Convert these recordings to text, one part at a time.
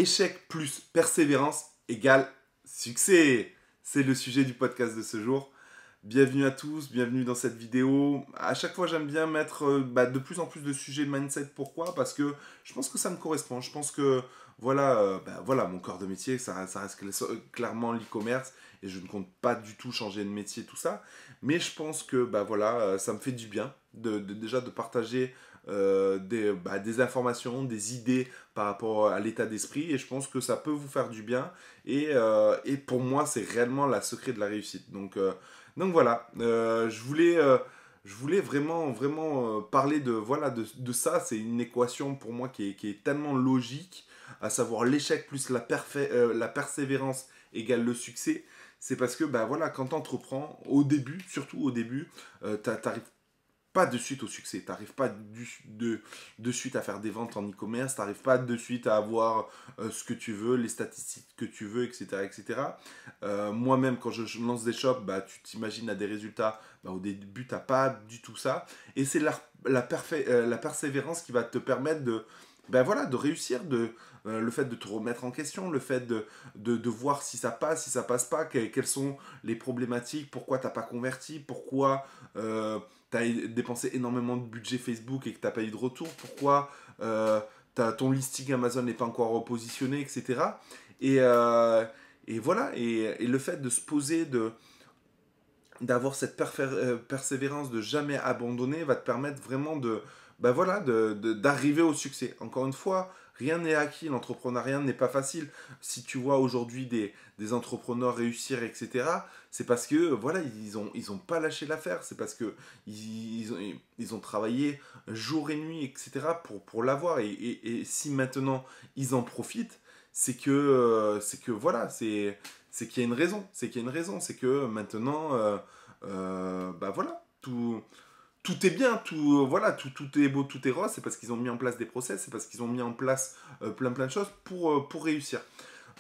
Échec plus persévérance égale succès. C'est le sujet du podcast de ce jour. Bienvenue à tous, bienvenue dans cette vidéo. À chaque fois, j'aime bien mettre de plus en plus de sujets mindset. Pourquoi? Parce que je pense que ça me correspond. Je pense que voilà, mon corps de métier, ça reste clairement l'e-commerce et je ne compte pas du tout changer de métier, tout ça. Mais je pense que ça me fait du bien déjà de partager des informations, des idées par rapport à l'état d'esprit et je pense que ça peut vous faire du bien et pour moi, c'est réellement la secret de la réussite. Donc voilà, je voulais vraiment parler de ça. C'est une équation pour moi qui est tellement logique, à savoir l'échec plus la persévérance égale le succès. C'est parce que quand tu entreprends, au début, surtout au début, t'arrives pas de suite au succès. Tu n'arrives pas de suite à faire des ventes en e-commerce, tu n'arrives pas de suite à avoir ce que tu veux, les statistiques que tu veux, etc. etc. Moi-même, quand je lance des shops, tu t'imagines à des résultats, au début, tu n'as pas du tout ça. Et c'est la persévérance qui va te permettre de réussir, le fait de te remettre en question, le fait de voir si ça passe, si ça passe pas, quelles sont les problématiques, pourquoi tu n'as pas converti, pourquoi tu as dépensé énormément de budget Facebook et que tu n'as pas eu de retour, pourquoi ton listing Amazon n'est pas encore repositionné, etc. Et voilà, et le fait de se poser, d'avoir cette persévérance, de jamais abandonner, va te permettre vraiment d'arriver au succès. Encore une fois, rien n'est acquis, l'entrepreneuriat n'est pas facile. Si tu vois aujourd'hui des entrepreneurs réussir, etc., c'est parce que voilà, ils ont pas lâché l'affaire, c'est parce que ils ont travaillé jour et nuit, etc., pour l'avoir. Et si maintenant ils en profitent, c'est que voilà, c'est qu'il y a une raison, c'est que maintenant, voilà, tout est bien, tout est beau, tout est rose, c'est parce qu'ils ont mis en place des process, c'est parce qu'ils ont mis en place plein de choses pour réussir.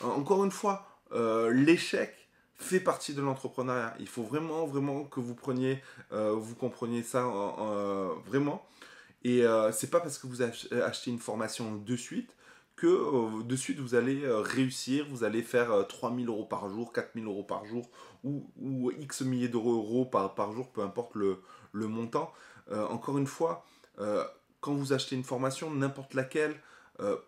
Encore une fois, l'échec fait partie de l'entrepreneuriat. Il faut vraiment que vous compreniez ça vraiment. Et c'est pas parce que vous achetez une formation de suite que de suite vous allez réussir, vous allez faire 3000 euros par jour, 4000 euros par jour ou X milliers d'euros par jour, peu importe le montant. Encore une fois, quand vous achetez une formation, n'importe laquelle,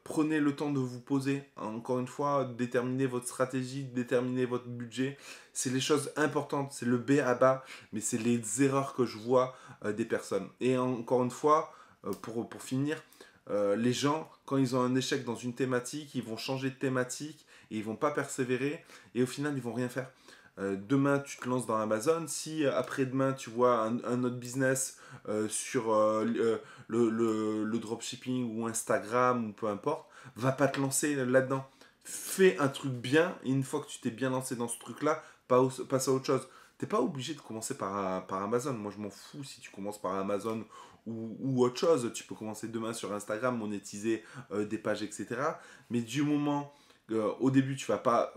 prenez le temps de vous poser. Encore une fois, déterminez votre stratégie, déterminez votre budget. C'est les choses importantes, c'est le B à bas, mais c'est les erreurs que je vois des personnes. Et encore une fois, pour finir, les gens, quand ils ont un échec dans une thématique, ils vont changer de thématique et ils vont pas persévérer et au final, ils vont rien faire. Demain, tu te lances dans Amazon. Si après-demain, tu vois un autre business sur le dropshipping ou Instagram ou peu importe, va pas te lancer là-dedans. Fais un truc bien et une fois que tu t'es bien lancé dans ce truc-là, passe à autre chose. T'es pas obligé de commencer par Amazon. Moi, je m'en fous si tu commences par Amazon ou autre chose. Tu peux commencer demain sur Instagram, monétiser des pages, etc. Mais du moment au début, tu vas pas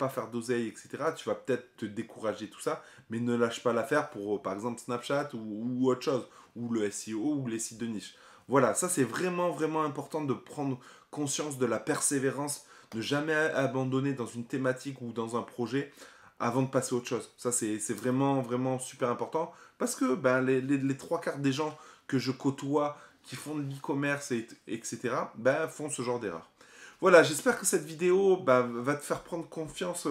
faire d'oseille, etc. Tu vas peut-être te décourager, tout ça, mais ne lâche pas l'affaire pour, par exemple, Snapchat ou autre chose, ou le SEO ou les sites de niche. Voilà, ça c'est vraiment important de prendre conscience de la persévérance, de jamais abandonner dans une thématique ou dans un projet avant de passer à autre chose. Ça c'est vraiment super important parce que les trois quarts des gens que je côtoie qui font de l'e-commerce, etc., font ce genre d'erreur. Voilà, j'espère que cette vidéo va te faire prendre confiance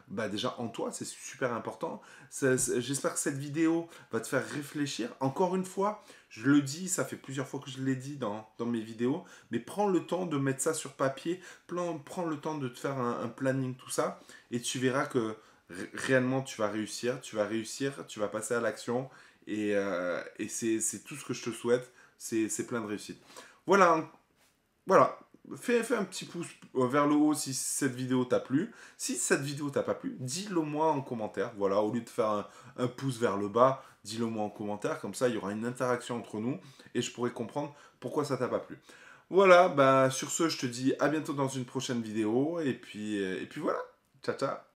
déjà en toi, c'est super important. J'espère que cette vidéo va te faire réfléchir. Encore une fois, je le dis, ça fait plusieurs fois que je l'ai dit dans mes vidéos, mais prends le temps de mettre ça sur papier, prends le temps de te faire un planning, tout ça, et tu verras que réellement tu vas réussir, tu vas passer à l'action, et c'est tout ce que je te souhaite, c'est plein de réussite. Voilà, voilà, fais un petit pouce vers le haut si cette vidéo t'a plu. Si cette vidéo t'a pas plu, dis-le moi en commentaire. Voilà, au lieu de faire un pouce vers le bas, dis-le moi en commentaire. Comme ça, il y aura une interaction entre nous et je pourrai comprendre pourquoi ça t'a pas plu. Voilà, sur ce, je te dis à bientôt dans une prochaine vidéo. Et puis voilà. Ciao, ciao.